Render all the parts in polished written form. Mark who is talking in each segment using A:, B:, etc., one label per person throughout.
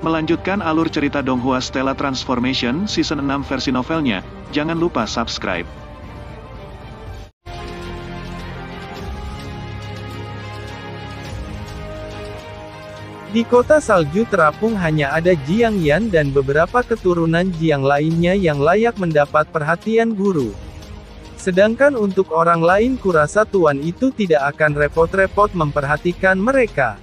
A: Melanjutkan alur cerita Donghua Stella Transformation Season 6 versi novelnya, jangan lupa subscribe.
B: Di kota salju terapung hanya ada Jiang Yan dan beberapa keturunan Jiang lainnya yang layak mendapat perhatian guru. Sedangkan untuk orang lain kurasa tuan itu tidak akan repot-repot memperhatikan mereka.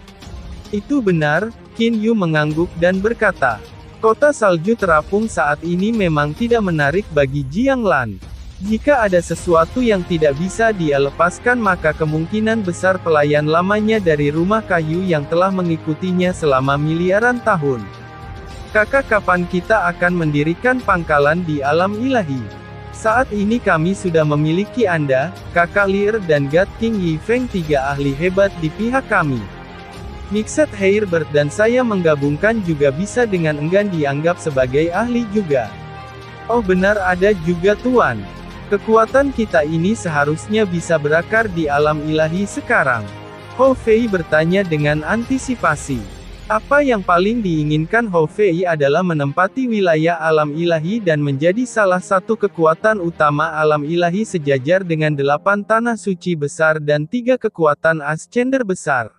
B: Itu benar, Qin Yu mengangguk dan berkata. Kota salju terapung saat ini memang tidak menarik bagi Jiang Lan. Jika ada sesuatu yang tidak bisa dia lepaskan maka kemungkinan besar pelayan lamanya dari rumah kayu yang telah mengikutinya selama miliaran tahun. Kakak, kapan kita akan mendirikan pangkalan di alam ilahi? Saat ini kami sudah memiliki Anda, Kakak Lear dan God King Yi Feng, 3 ahli hebat di pihak kami. Mixed Hairbird dan saya menggabungkan juga bisa dengan enggan dianggap sebagai ahli juga. Oh benar, ada juga tuan. Kekuatan kita ini seharusnya bisa berakar di alam ilahi sekarang. Hou Fei bertanya dengan antisipasi. Apa yang paling diinginkan Hou Fei adalah menempati wilayah alam ilahi dan menjadi salah satu kekuatan utama alam ilahi sejajar dengan 8 tanah suci besar dan 3 kekuatan ascender besar.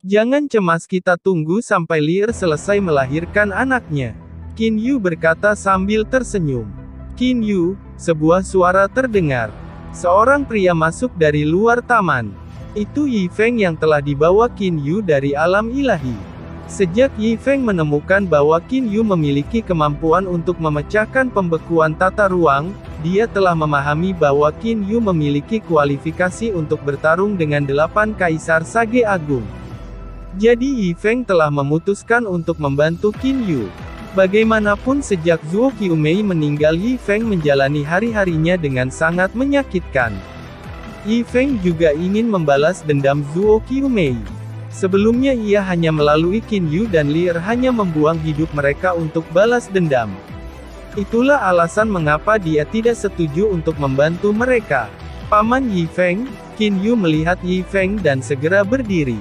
B: Jangan cemas, kita tunggu sampai Lear selesai melahirkan anaknya. Qin Yu berkata sambil tersenyum. Qin Yu, sebuah suara terdengar. Seorang pria masuk dari luar taman. Itu Yi Feng yang telah dibawa Qin Yu dari alam ilahi. Sejak Yi Feng menemukan bahwa Qin Yu memiliki kemampuan untuk memecahkan pembekuan tata ruang, dia telah memahami bahwa Qin Yu memiliki kualifikasi untuk bertarung dengan 8 kaisar Sage Agung. Jadi Yi Feng telah memutuskan untuk membantu Qin Yu. Bagaimanapun sejak Zuo Qiumei meninggal, Yi Feng menjalani hari-harinya dengan sangat menyakitkan. Yi Feng juga ingin membalas dendam Zuo Qiumei. Sebelumnya ia hanya melalui Qin Yu dan Lear hanya membuang hidup mereka untuk balas dendam. Itulah alasan mengapa dia tidak setuju untuk membantu mereka. Paman Yi Feng, Qin Yu melihat Yi Feng dan segera berdiri.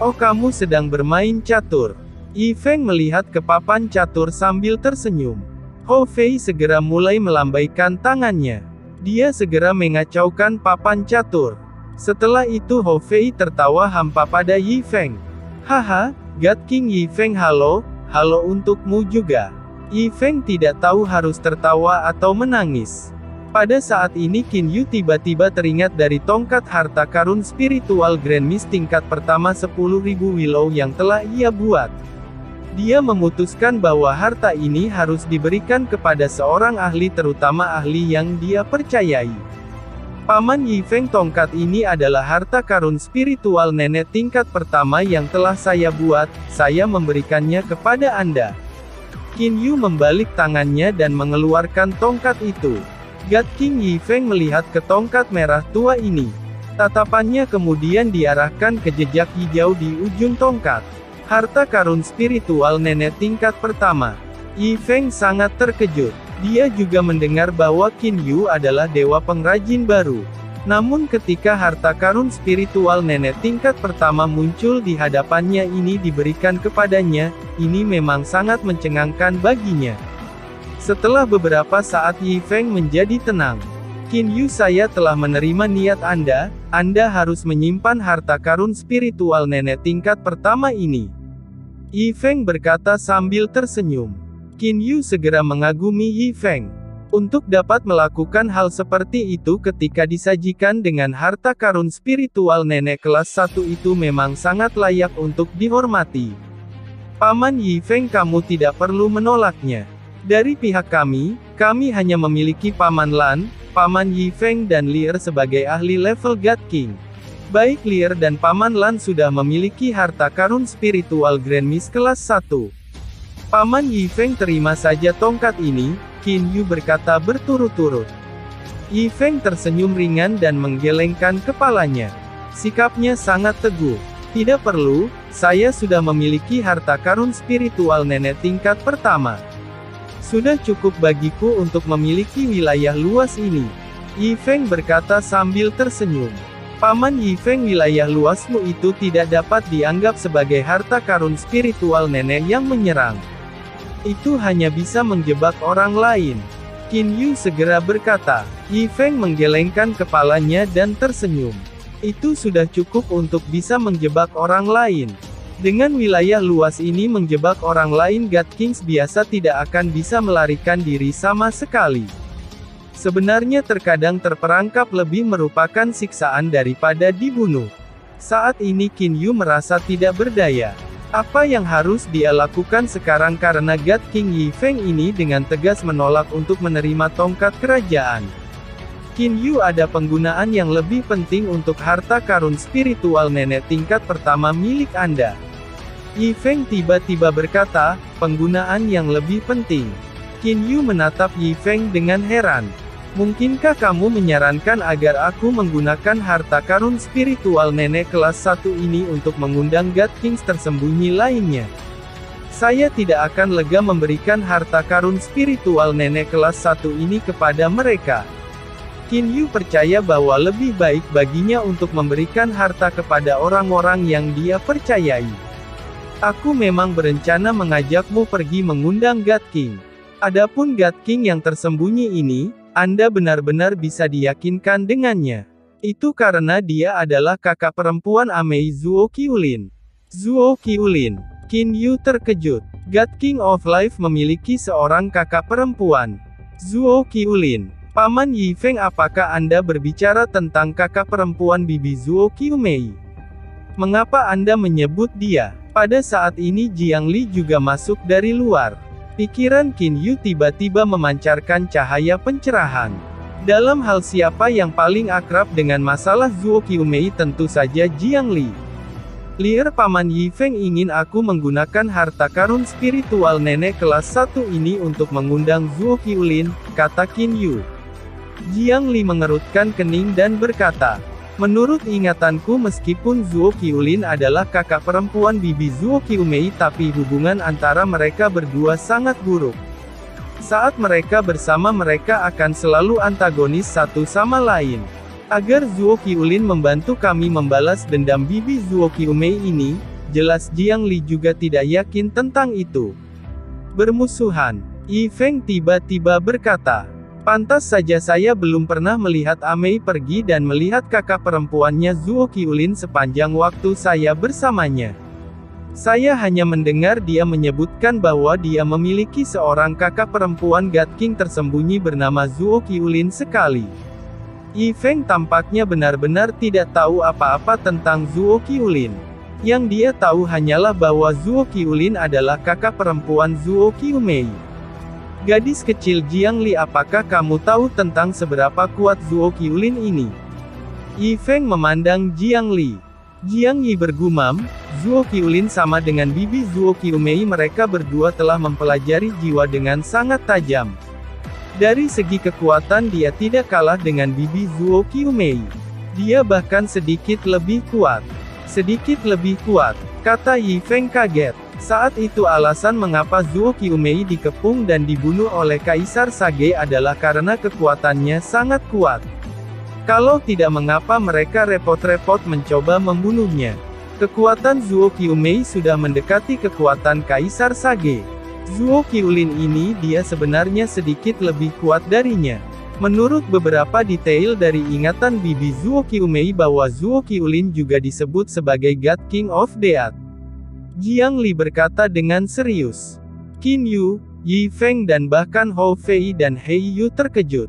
B: Oh, kamu sedang bermain catur. Yi Feng melihat ke papan catur sambil tersenyum. Hou Fei segera mulai melambaikan tangannya. Dia segera mengacaukan papan catur. Setelah itu Hou Fei tertawa hampa pada Yi Feng. Haha, God King Yi Feng, halo untukmu juga. Yi Feng tidak tahu harus tertawa atau menangis. Pada saat ini Qin Yu tiba-tiba teringat dari tongkat harta karun spiritual Grand Mist tingkat pertama 10.000 Willow yang telah ia buat. Dia memutuskan bahwa harta ini harus diberikan kepada seorang ahli, terutama ahli yang dia percayai. Paman Yi Feng, tongkat ini adalah harta karun spiritual nenek tingkat pertama yang telah saya buat, saya memberikannya kepada Anda. Qin Yu membalik tangannya dan mengeluarkan tongkat itu. God King Yi Feng melihat ke tongkat merah tua ini. Tatapannya kemudian diarahkan ke jejak hijau di ujung tongkat. Harta karun spiritual nenek tingkat pertama. Yi Feng sangat terkejut. Dia juga mendengar bahwa Qin Yu adalah dewa pengrajin baru. Namun ketika harta karun spiritual nenek tingkat pertama muncul di hadapannya ini diberikan kepadanya, ini memang sangat mencengangkan baginya. Setelah beberapa saat Yi Feng menjadi tenang. Qin Yu, saya telah menerima niat Anda harus menyimpan harta karun spiritual nenek tingkat pertama ini. Yi Feng berkata sambil tersenyum. Qin Yu segera mengagumi Yi Feng. Untuk dapat melakukan hal seperti itu ketika disajikan dengan harta karun spiritual nenek kelas 1 itu memang sangat layak untuk dihormati. Paman Yi Feng, kamu tidak perlu menolaknya. Dari pihak kami hanya memiliki Paman Lan, Paman Yi Feng dan Lear sebagai ahli level God King. Baik Lear dan Paman Lan sudah memiliki harta karun spiritual Grand Mist kelas 1. Paman Yi Feng, terima saja tongkat ini, Qin Yu berkata berturut-turut. Yi Feng tersenyum ringan dan menggelengkan kepalanya. Sikapnya sangat teguh. Tidak perlu, saya sudah memiliki harta karun spiritual nenek tingkat pertama. Sudah cukup bagiku untuk memiliki wilayah luas ini. Yi Feng berkata sambil tersenyum. Paman Yifeng, wilayah luasmu itu tidak dapat dianggap sebagai harta karun spiritual nenek yang menyerang. Itu hanya bisa menjebak orang lain. Qin Yu segera berkata. Yifeng menggelengkan kepalanya dan tersenyum. Itu sudah cukup untuk bisa menjebak orang lain. Dengan wilayah luas ini menjebak orang lain, God Kings biasa tidak akan bisa melarikan diri sama sekali. Sebenarnya terkadang terperangkap lebih merupakan siksaan daripada dibunuh. Saat ini Qin Yu merasa tidak berdaya. Apa yang harus dia lakukan sekarang karena God King Yifeng ini dengan tegas menolak untuk menerima tongkat kerajaan. Qin Yu, ada penggunaan yang lebih penting untuk harta karun spiritual nenek tingkat pertama milik Anda. Yifeng tiba-tiba berkata, penggunaan yang lebih penting. Qin Yu menatap Yifeng dengan heran. Mungkinkah kamu menyarankan agar aku menggunakan harta karun spiritual nenek kelas 1 ini untuk mengundang God Kings tersembunyi lainnya? Saya tidak akan lega memberikan harta karun spiritual nenek kelas 1 ini kepada mereka. Qin Yu percaya bahwa lebih baik baginya untuk memberikan harta kepada orang-orang yang dia percayai. Aku memang berencana mengajakmu pergi mengundang God King. Adapun God King yang tersembunyi ini, Anda benar-benar bisa diyakinkan dengannya. Itu karena dia adalah kakak perempuan Amei Zuo Qiulin. Zuo Qiulin. Qin Yu terkejut. God King of Life memiliki seorang kakak perempuan. Zuo Qiulin. Paman Yifeng, apakah Anda berbicara tentang kakak perempuan Bibi Zuo Qiumei? Mengapa Anda menyebut dia? Pada saat ini Jiang Li juga masuk dari luar. Pikiran Qin Yu tiba-tiba memancarkan cahaya pencerahan. Dalam hal siapa yang paling akrab dengan masalah Zuo Qiumei, tentu saja Jiang Li. Lier, Paman Yifeng ingin aku menggunakan harta karun spiritual nenek kelas 1 ini untuk mengundang Zuo Qiulin, kata Qin Yu. Jiang Li mengerutkan kening dan berkata, menurut ingatanku meskipun Zuo Qiulin adalah kakak perempuan Bibi Zuo Qiumei, tapi hubungan antara mereka berdua sangat buruk. Saat mereka bersama mereka akan selalu antagonis satu sama lain. Agar Zuo Qiulin membantu kami membalas dendam Bibi Zuo Qiumei ini, jelas Jiang Li juga tidak yakin tentang itu. Bermusuhan. Yifeng tiba-tiba berkata. Pantas saja saya belum pernah melihat Amei pergi dan melihat kakak perempuannya Zuo Qiulin sepanjang waktu saya bersamanya. Saya hanya mendengar dia menyebutkan bahwa dia memiliki seorang kakak perempuan God King tersembunyi bernama Zuo Qiulin sekali. Yifeng tampaknya benar-benar tidak tahu apa-apa tentang Zuo Qiulin. Yang dia tahu hanyalah bahwa Zuo Qiulin adalah kakak perempuan Zuo Qiumei. Gadis kecil Jiang Li, apakah kamu tahu tentang seberapa kuat Zuo Qiulin ini? Yifeng memandang Jiang Li. Jiang Yi bergumam, Zuo Qiulin sama dengan Bibi Zuo Qiumei, mereka berdua telah mempelajari jiwa dengan sangat tajam. Dari segi kekuatan dia tidak kalah dengan Bibi Zuo Qiumei. Dia bahkan sedikit lebih kuat. Sedikit lebih kuat, kata Yifeng kaget. Saat itu alasan mengapa Zuo Qiumei dikepung dan dibunuh oleh Kaisar Sage adalah karena kekuatannya sangat kuat. Kalau tidak, mengapa mereka repot-repot mencoba membunuhnya? Kekuatan Zuo Qiumei sudah mendekati kekuatan Kaisar Sage. Zuo Qiulin ini dia sebenarnya sedikit lebih kuat darinya. Menurut beberapa detail dari ingatan Bibi Zuo Qiumei bahwa Zuo Qiulin juga disebut sebagai God King of Death. Jiang Li berkata dengan serius. Qin Yu, Yifeng dan bahkan Hou Fei dan Hei Yu terkejut.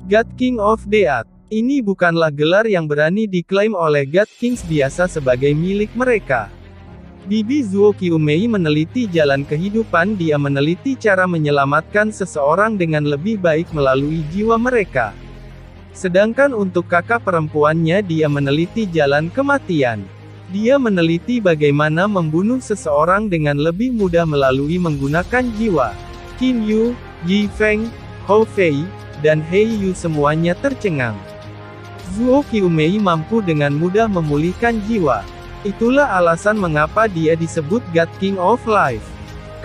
B: God King of Death. Ini bukanlah gelar yang berani diklaim oleh God Kings biasa sebagai milik mereka. Bibi Zuo Qiumei meneliti jalan kehidupan, dia meneliti cara menyelamatkan seseorang dengan lebih baik melalui jiwa mereka. Sedangkan untuk kakak perempuannya dia meneliti jalan kematian. Dia meneliti bagaimana membunuh seseorang dengan lebih mudah melalui menggunakan jiwa. Qin Yu, Yifeng, Hou Fei, dan Hei Yu semuanya tercengang. Zuo Qiumei mampu dengan mudah memulihkan jiwa. Itulah alasan mengapa dia disebut God King of Life.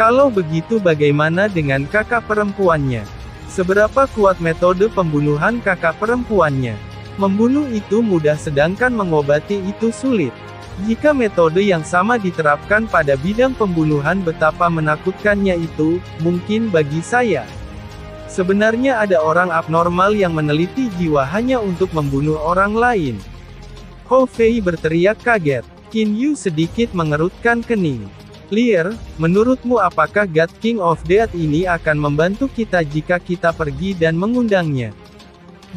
B: Kalau begitu bagaimana dengan kakak perempuannya? Seberapa kuat metode pembunuhan kakak perempuannya? Membunuh itu mudah sedangkan mengobati itu sulit. Jika metode yang sama diterapkan pada bidang pembunuhan, betapa menakutkannya itu, mungkin bagi saya. Sebenarnya ada orang abnormal yang meneliti jiwa hanya untuk membunuh orang lain. Ho Fei berteriak kaget. Qin Yu sedikit mengerutkan kening. Lear, menurutmu apakah God King of Death ini akan membantu kita jika kita pergi dan mengundangnya?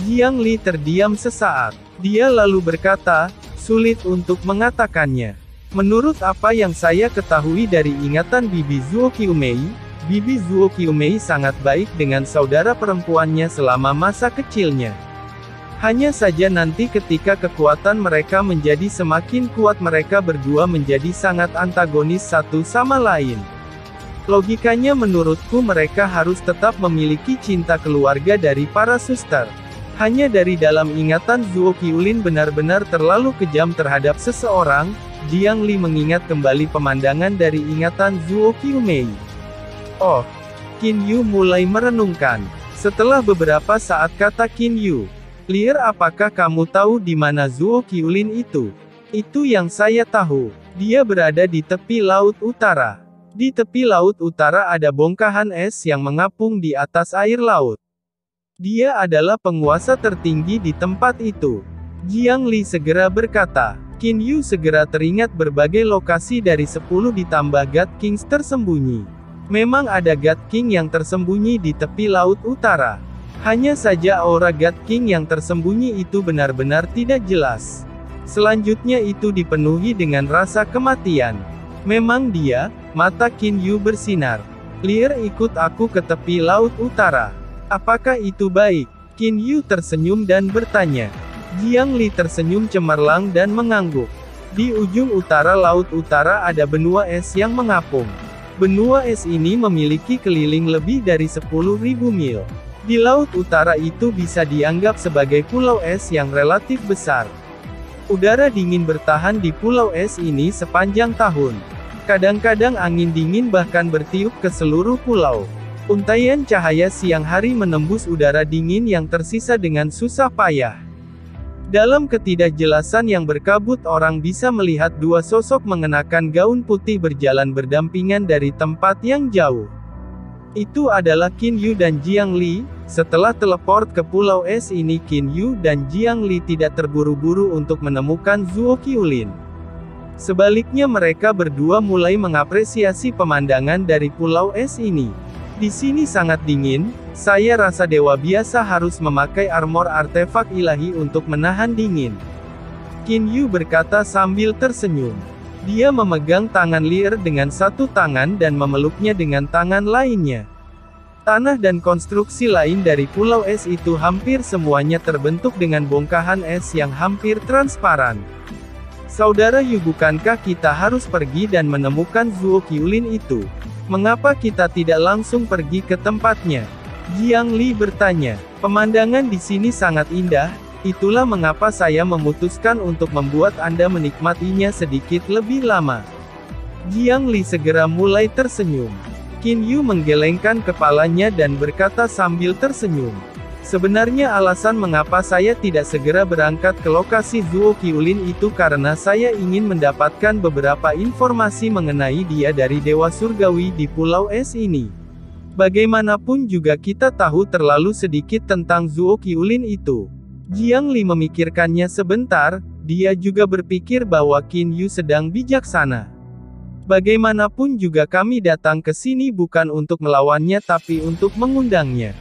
B: Jiang Li terdiam sesaat. Dia lalu berkata, sulit untuk mengatakannya. Menurut apa yang saya ketahui dari ingatan Bibi Zuo Qiumei, Bibi Zuo Qiumei sangat baik dengan saudara perempuannya selama masa kecilnya. Hanya saja nanti ketika kekuatan mereka menjadi semakin kuat, mereka berdua menjadi sangat antagonis satu sama lain. Logikanya menurutku mereka harus tetap memiliki cinta keluarga dari para suster. Hanya dari dalam ingatan Zuo Qiulin benar-benar terlalu kejam terhadap seseorang. Jiang Li mengingat kembali pemandangan dari ingatan Zuo Qiumei. Oh, Qin Yu mulai merenungkan. Setelah beberapa saat kata Qin Yu, Lear, apakah kamu tahu di mana Zuo Qiulin itu? Itu yang saya tahu. Dia berada di tepi Laut Utara. Di tepi Laut Utara ada bongkahan es yang mengapung di atas air laut. Dia adalah penguasa tertinggi di tempat itu. Jiang Li segera berkata. Qin Yu segera teringat berbagai lokasi dari 10 ditambah God Kings tersembunyi. Memang ada God King yang tersembunyi di tepi Laut Utara. Hanya saja aura God King yang tersembunyi itu benar-benar tidak jelas. Selanjutnya itu dipenuhi dengan rasa kematian. Memang dia, mata Qin Yu bersinar. Lear, ikut aku ke tepi Laut Utara. Apakah itu baik? Qin Yu tersenyum dan bertanya. Jiang Li tersenyum cemerlang dan mengangguk. Di ujung utara Laut Utara ada benua es yang mengapung. Benua es ini memiliki keliling lebih dari 10.000 mil. Di Laut Utara itu bisa dianggap sebagai pulau es yang relatif besar. Udara dingin bertahan di pulau es ini sepanjang tahun. Kadang-kadang angin dingin bahkan bertiup ke seluruh pulau. Untaian cahaya siang hari menembus udara dingin yang tersisa dengan susah payah. Dalam ketidakjelasan yang berkabut, orang bisa melihat dua sosok mengenakan gaun putih berjalan berdampingan dari tempat yang jauh. Itu adalah Qin Yu dan Jiang Li. Setelah teleport ke pulau es ini, Qin Yu dan Jiang Li tidak terburu-buru untuk menemukan Zuo Qiulin. Sebaliknya mereka berdua mulai mengapresiasi pemandangan dari pulau es ini. Di sini sangat dingin, saya rasa dewa biasa harus memakai armor artefak ilahi untuk menahan dingin. Qin Yu berkata sambil tersenyum. Dia memegang tangan Lear dengan satu tangan dan memeluknya dengan tangan lainnya. Tanah dan konstruksi lain dari pulau es itu hampir semuanya terbentuk dengan bongkahan es yang hampir transparan. Saudara Yu, bukankah kita harus pergi dan menemukan Zuo Qiulin itu? Mengapa kita tidak langsung pergi ke tempatnya? Jiang Li bertanya. Pemandangan di sini sangat indah, itulah mengapa saya memutuskan untuk membuat Anda menikmatinya sedikit lebih lama. Jiang Li segera mulai tersenyum. Qin Yu menggelengkan kepalanya dan berkata sambil tersenyum. Sebenarnya alasan mengapa saya tidak segera berangkat ke lokasi Zuo Qiulin itu karena saya ingin mendapatkan beberapa informasi mengenai dia dari Dewa Surgawi di pulau es ini. Bagaimanapun juga kita tahu terlalu sedikit tentang Zuo Qiulin itu. Jiang Li memikirkannya sebentar, dia juga berpikir bahwa Qin Yu sedang bijaksana. Bagaimanapun juga kami datang ke sini bukan untuk melawannya tapi untuk mengundangnya.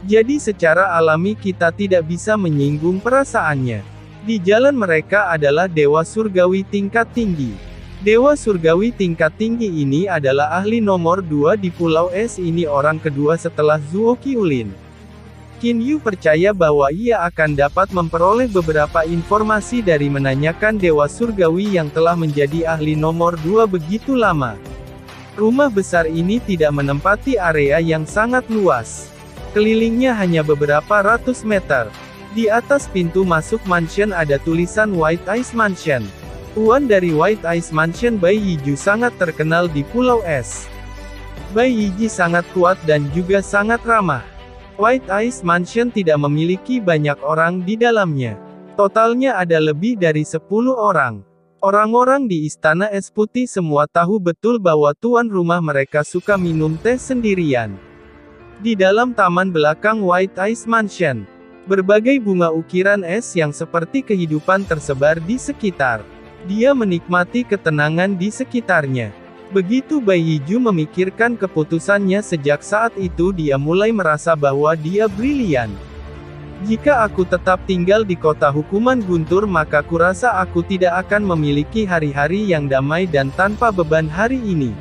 B: Jadi secara alami kita tidak bisa menyinggung perasaannya. Di jalan mereka adalah Dewa Surgawi tingkat tinggi. Dewa Surgawi tingkat tinggi ini adalah ahli nomor 2 di pulau es ini, orang kedua setelah Zuo Qiulin. Qin Yu percaya bahwa ia akan dapat memperoleh beberapa informasi dari menanyakan Dewa Surgawi yang telah menjadi ahli nomor 2 begitu lama. Rumah besar ini tidak menempati area yang sangat luas. Kelilingnya hanya beberapa ratus meter. Di atas pintu masuk mansion ada tulisan White Ice Mansion. Tuan dari White Ice Mansion, Bai Yiju, sangat terkenal di pulau es. Bai Yiji sangat kuat dan juga sangat ramah. White Ice Mansion tidak memiliki banyak orang di dalamnya. Totalnya ada lebih dari 10 orang. Orang-orang di Istana Es Putih semua tahu betul bahwa tuan rumah mereka suka minum teh sendirian. Di dalam taman belakang White Ice Mansion, berbagai bunga ukiran es yang seperti kehidupan tersebar di sekitar. Dia menikmati ketenangan di sekitarnya. Begitu Bai Yiju memikirkan keputusannya, sejak saat itu dia mulai merasa bahwa dia brilian. Jika aku tetap tinggal di kota hukuman guntur, maka kurasa aku tidak akan memiliki hari-hari yang damai dan tanpa beban hari ini.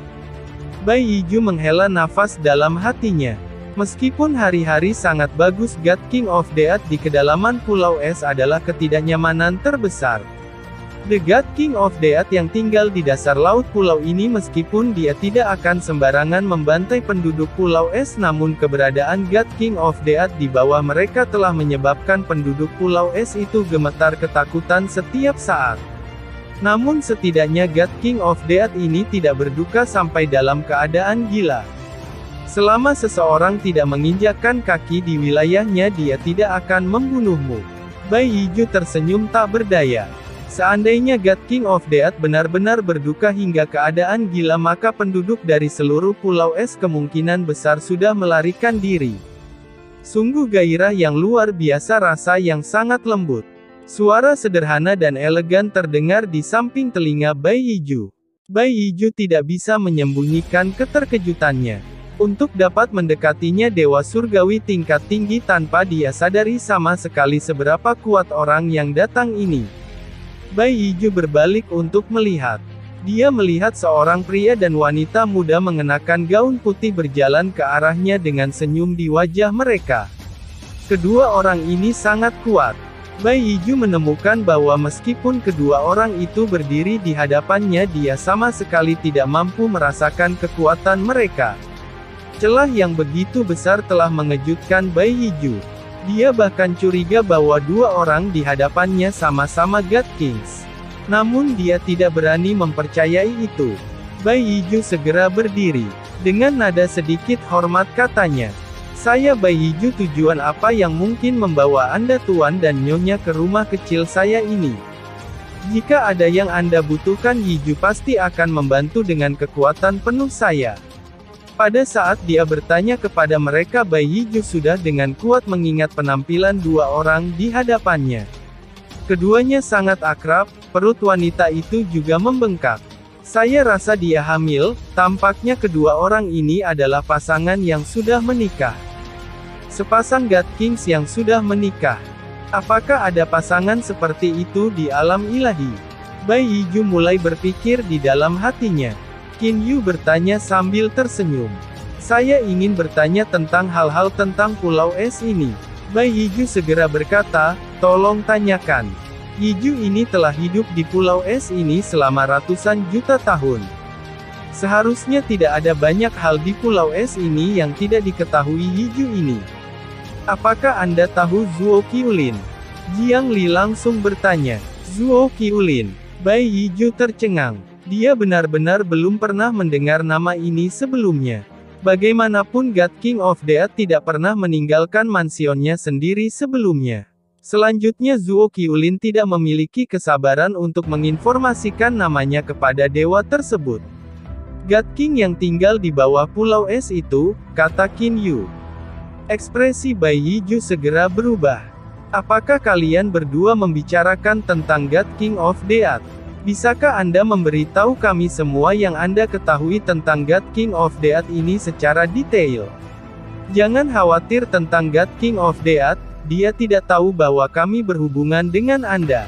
B: Bai Yiju menghela nafas dalam hatinya. Meskipun hari-hari sangat bagus, God King of Death di kedalaman Pulau Es adalah ketidaknyamanan terbesar. The God King of Death yang tinggal di dasar laut pulau ini, meskipun dia tidak akan sembarangan membantai penduduk Pulau Es, namun keberadaan God King of Death di bawah mereka telah menyebabkan penduduk Pulau Es itu gemetar ketakutan setiap saat. Namun setidaknya God King of Death ini tidak berduka sampai dalam keadaan gila. Selama seseorang tidak menginjakkan kaki di wilayahnya, dia tidak akan membunuhmu. Bai Yiju tersenyum tak berdaya. Seandainya God King of Death benar-benar berduka hingga keadaan gila, maka penduduk dari seluruh Pulau Es kemungkinan besar sudah melarikan diri. Sungguh gairah yang luar biasa, rasa yang sangat lembut. Suara sederhana dan elegan terdengar di samping telinga Bai Yiju. Bai Yiju tidak bisa menyembunyikan keterkejutannya. Untuk dapat mendekatinya dewa surgawi tingkat tinggi tanpa dia sadari sama sekali seberapa kuat orang yang datang ini. Bai Yiju berbalik untuk melihat. Dia melihat seorang pria dan wanita muda mengenakan gaun putih berjalan ke arahnya dengan senyum di wajah mereka. Kedua orang ini sangat kuat. Bai Yiju menemukan bahwa meskipun kedua orang itu berdiri di hadapannya, dia sama sekali tidak mampu merasakan kekuatan mereka. Celah yang begitu besar telah mengejutkan Bai Yiju. Dia bahkan curiga bahwa dua orang di hadapannya sama-sama God Kings. Namun dia tidak berani mempercayai itu. Bai Yiju segera berdiri. Dengan nada sedikit hormat katanya, "Saya Bai Yiju, tujuan apa yang mungkin membawa Anda tuan dan nyonya ke rumah kecil saya ini? Jika ada yang Anda butuhkan, Yiju pasti akan membantu dengan kekuatan penuh saya." Pada saat dia bertanya kepada mereka, Bai Yiju sudah dengan kuat mengingat penampilan dua orang di hadapannya. Keduanya sangat akrab, perut wanita itu juga membengkak. "Saya rasa dia hamil." Tampaknya kedua orang ini adalah pasangan yang sudah menikah. Sepasang God Kings yang sudah menikah. Apakah ada pasangan seperti itu di alam ilahi? Bai Yiju mulai berpikir di dalam hatinya. Qin Yu bertanya sambil tersenyum. "Saya ingin bertanya tentang hal-hal tentang Pulau Es ini." Bai Yiju segera berkata, "Tolong tanyakan." Yiju ini telah hidup di Pulau Es ini selama ratusan juta tahun. Seharusnya tidak ada banyak hal di Pulau Es ini yang tidak diketahui Yiju ini. "Apakah Anda tahu Zuo Qiulin?" Jiang Li langsung bertanya. "Zuo Qiulin?" Bai Yiju tercengang. Dia benar-benar belum pernah mendengar nama ini sebelumnya. Bagaimanapun God King of Death tidak pernah meninggalkan mansionnya sendiri sebelumnya. Selanjutnya Zuo Qiulin tidak memiliki kesabaran untuk menginformasikan namanya kepada dewa tersebut. "God King yang tinggal di bawah Pulau Es itu," kata Qin Yu. Ekspresi Bai Yiju segera berubah. "Apakah kalian berdua membicarakan tentang God King of Death? Bisakah Anda memberitahu kami semua yang Anda ketahui tentang God King of Death ini secara detail? Jangan khawatir tentang God King of Death, dia tidak tahu bahwa kami berhubungan dengan Anda."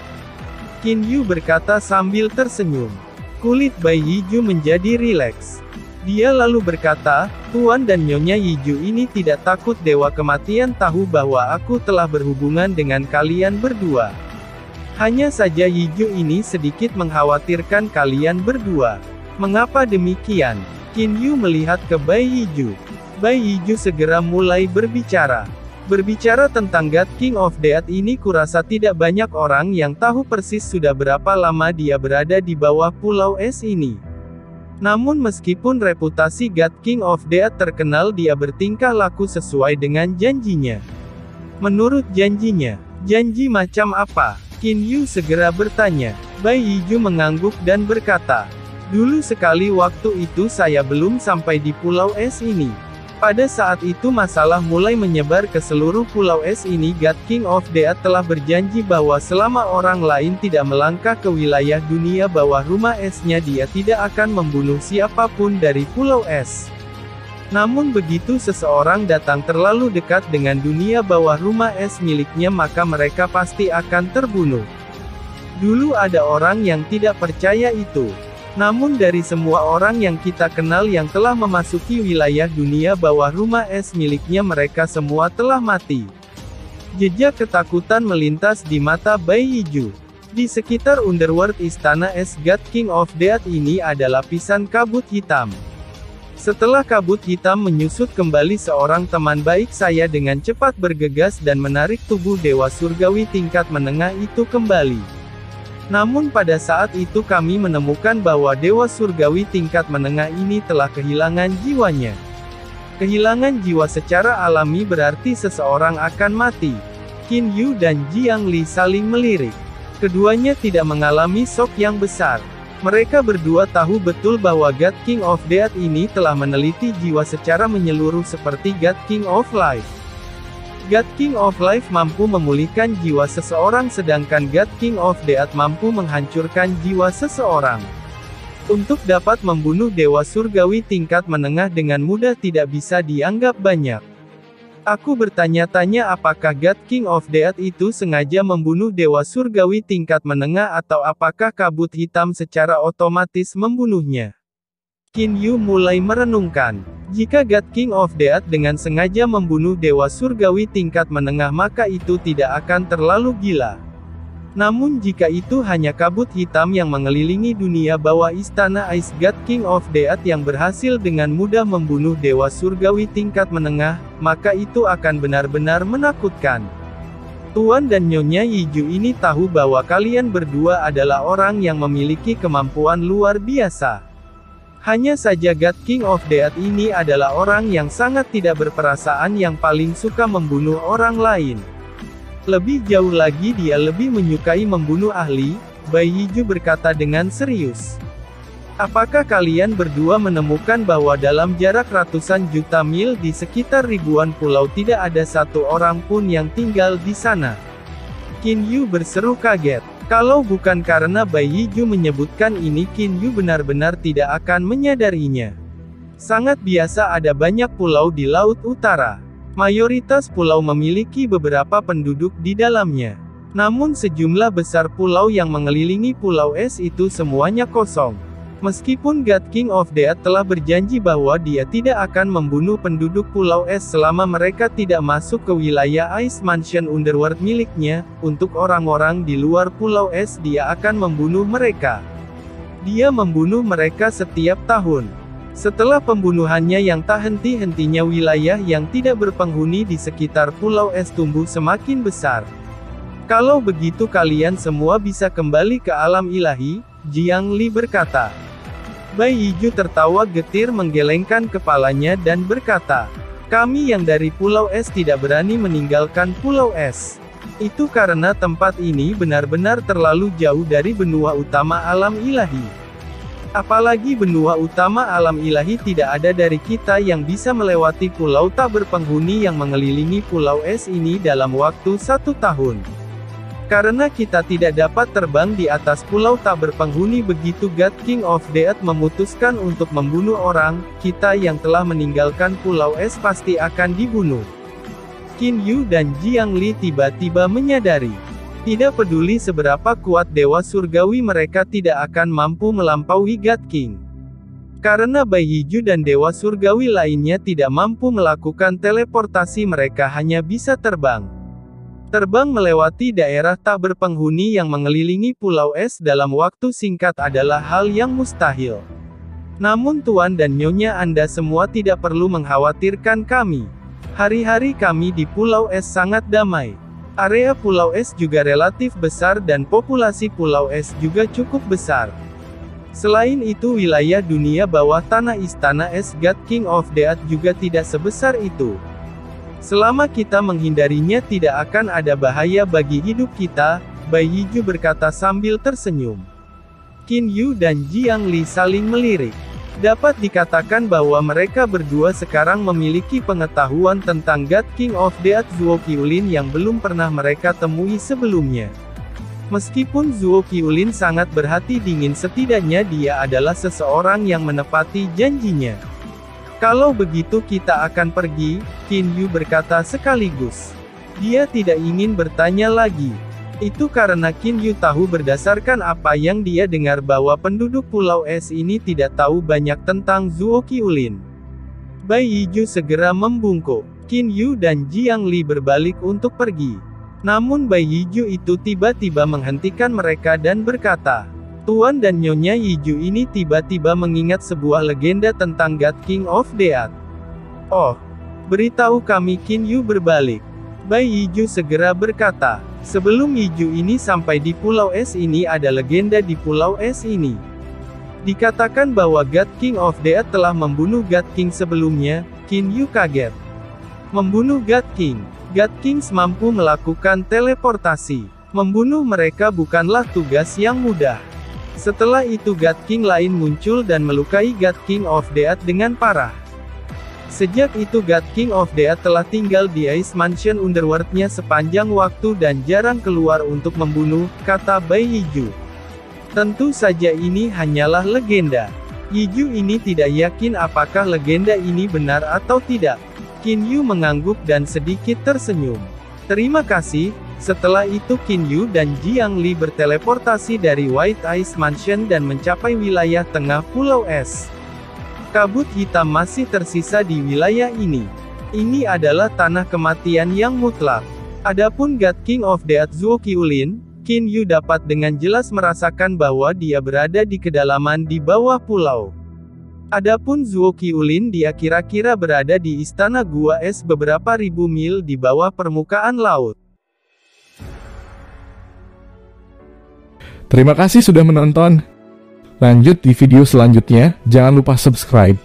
B: Qin Yu berkata sambil tersenyum. Kulit Bai Yiju menjadi rileks. Dia lalu berkata, "Tuan dan Nyonya Yiju ini tidak takut Dewa Kematian tahu bahwa aku telah berhubungan dengan kalian berdua. Hanya saja Yiju ini sedikit mengkhawatirkan kalian berdua." "Mengapa demikian?" Qin Yu melihat ke Bai Yiju. Bai Yiju segera mulai berbicara. "Berbicara tentang God King of Death ini, kurasa tidak banyak orang yang tahu persis sudah berapa lama dia berada di bawah Pulau Es ini. Namun meskipun reputasi God King of Death terkenal, dia bertingkah laku sesuai dengan janjinya." "Menurut janjinya, janji macam apa?" Qin Yu segera bertanya. Bai Yiju mengangguk dan berkata, dulu sekali waktu itu saya belum sampai di pulau es ini. Pada saat itu masalah mulai menyebar ke seluruh pulau es ini. God King of the Earth telah berjanji bahwa selama orang lain tidak melangkah ke wilayah dunia bawah rumah esnya dia tidak akan membunuh siapapun dari pulau es. Namun begitu seseorang datang terlalu dekat dengan dunia bawah rumah es miliknya maka mereka pasti akan terbunuh. Dulu ada orang yang tidak percaya itu. Namun dari semua orang yang kita kenal yang telah memasuki wilayah dunia bawah rumah es miliknya mereka semua telah mati. Jejak ketakutan melintas di mata Bai Yiju. Di sekitar Underworld Istana Es God King of the Earth ini ada lapisan kabut hitam. Setelah kabut hitam menyusut kembali seorang teman baik saya dengan cepat bergegas dan menarik tubuh Dewa Surgawi tingkat menengah itu kembali. Namun pada saat itu kami menemukan bahwa Dewa Surgawi tingkat menengah ini telah kehilangan jiwanya. Kehilangan jiwa secara alami berarti seseorang akan mati. Qin Yu dan Jiang Li saling melirik. Keduanya tidak mengalami shock yang besar. Mereka berdua tahu betul bahwa God King of the Earth ini telah meneliti jiwa secara menyeluruh seperti God King of Life. God King of Life mampu memulihkan jiwa seseorang sedangkan God King of the Earth mampu menghancurkan jiwa seseorang. Untuk dapat membunuh Dewa Surgawi tingkat menengah dengan mudah tidak bisa dianggap banyak. Aku bertanya-tanya apakah God King of the Earth itu sengaja membunuh Dewa Surgawi tingkat menengah atau apakah kabut hitam secara otomatis membunuhnya. Qin Yu mulai merenungkan. Jika God King of the Earth dengan sengaja membunuh Dewa Surgawi tingkat menengah maka itu tidak akan terlalu gila. Namun jika itu hanya kabut hitam yang mengelilingi dunia bawah Istana Ice God King of the Earth yang berhasil dengan mudah membunuh Dewa Surgawi tingkat menengah, maka itu akan benar-benar menakutkan. Tuan dan Nyonya Yiju ini tahu bahwa kalian berdua adalah orang yang memiliki kemampuan luar biasa. Hanya saja God King of the Earth ini adalah orang yang sangat tidak berperasaan yang paling suka membunuh orang lain. Lebih jauh lagi dia lebih menyukai membunuh ahli, Bai Yiju berkata dengan serius. Apakah kalian berdua menemukan bahwa dalam jarak ratusan juta mil di sekitar ribuan pulau tidak ada satu orang pun yang tinggal di sana? Qin Yu berseru kaget. Kalau bukan karena Bai Yiju menyebutkan ini Qin Yu benar-benar tidak akan menyadarinya. Sangat biasa ada banyak pulau di Laut Utara. Mayoritas pulau memiliki beberapa penduduk di dalamnya. Namun sejumlah besar pulau yang mengelilingi pulau es itu semuanya kosong. Meskipun God King of the Earth telah berjanji bahwa dia tidak akan membunuh penduduk pulau es selama mereka tidak masuk ke wilayah Ice Mansion Underworld miliknya, untuk orang-orang di luar pulau es dia akan membunuh mereka. Dia membunuh mereka setiap tahun. Setelah pembunuhannya yang tak henti-hentinya wilayah yang tidak berpenghuni di sekitar pulau es tumbuh semakin besar. Kalau begitu kalian semua bisa kembali ke alam ilahi, Jiang Li berkata. Bai Yiju tertawa getir menggelengkan kepalanya dan berkata, kami yang dari pulau es tidak berani meninggalkan pulau es. Itu karena tempat ini benar-benar terlalu jauh dari benua utama alam ilahi. Apalagi benua utama alam ilahi tidak ada dari kita yang bisa melewati pulau tak berpenghuni yang mengelilingi pulau es ini dalam waktu 1 tahun. Karena kita tidak dapat terbang di atas pulau tak berpenghuni begitu God King of the Earth memutuskan untuk membunuh orang, kita yang telah meninggalkan pulau es pasti akan dibunuh. Qin Yu dan Jiang Li tiba-tiba menyadari. Tidak peduli seberapa kuat Dewa Surgawi mereka tidak akan mampu melampaui God King. Karena Bai Yiju dan Dewa Surgawi lainnya tidak mampu melakukan teleportasi mereka hanya bisa terbang. Terbang melewati daerah tak berpenghuni yang mengelilingi pulau es dalam waktu singkat adalah hal yang mustahil. Namun Tuan dan Nyonya Anda semua tidak perlu mengkhawatirkan kami. Hari-hari kami di pulau es sangat damai. Area pulau es juga relatif besar dan populasi pulau es juga cukup besar. Selain itu wilayah dunia bawah tanah Istana Es God King of the Earth juga tidak sebesar itu. Selama kita menghindarinya tidak akan ada bahaya bagi hidup kita, Bai Yiju berkata sambil tersenyum. Qin Yu dan Jiang Li saling melirik. Dapat dikatakan bahwa mereka berdua sekarang memiliki pengetahuan tentang God King of the Earth Zuo Qiulin yang belum pernah mereka temui sebelumnya. Meskipun Zuo Qiulin sangat berhati dingin, setidaknya dia adalah seseorang yang menepati janjinya. Kalau begitu kita akan pergi, Qin Yu berkata sekaligus. Dia tidak ingin bertanya lagi. Itu karena Qin Yu tahu berdasarkan apa yang dia dengar bahwa penduduk Pulau Es ini tidak tahu banyak tentang Zuo Qiulin. Bai Yiju segera membungkuk. Qin Yu dan Jiang Li berbalik untuk pergi. Namun Bai Yiju itu tiba-tiba menghentikan mereka dan berkata, Tuan dan Nyonya Yiju ini tiba-tiba mengingat sebuah legenda tentang God King of the Earth. Oh, beritahu kami. Qin Yu berbalik. Bai Yiju segera berkata, sebelum Yiju ini sampai di Pulau Es ini ada legenda di Pulau Es ini. Dikatakan bahwa God King of the Earth telah membunuh God King sebelumnya. Qin Yu kaget. Membunuh God King. God Kings mampu melakukan teleportasi. Membunuh mereka bukanlah tugas yang mudah. Setelah itu God King lain muncul dan melukai God King of the Earth dengan parah. Sejak itu God King of the Earth telah tinggal di Ice Mansion Underworld-nya sepanjang waktu dan jarang keluar untuk membunuh, kata Bai Yiju. Tentu saja ini hanyalah legenda. Yiju ini tidak yakin apakah legenda ini benar atau tidak. Qin Yu mengangguk dan sedikit tersenyum. Terima kasih. Setelah itu Qin Yu dan Jiang Li berteleportasi dari White Ice Mansion dan mencapai wilayah tengah Pulau Es. Kabut hitam masih tersisa di wilayah ini. Ini adalah tanah kematian yang mutlak. Adapun God King of the Earth Zuo Qiulin, Qin Yu dapat dengan jelas merasakan bahwa dia berada di kedalaman di bawah pulau. Adapun Zuo Qiulin dia kira-kira berada di istana gua es beberapa ribu mil di bawah permukaan laut.
C: Terima kasih sudah menonton. Lanjut di video selanjutnya, jangan lupa subscribe.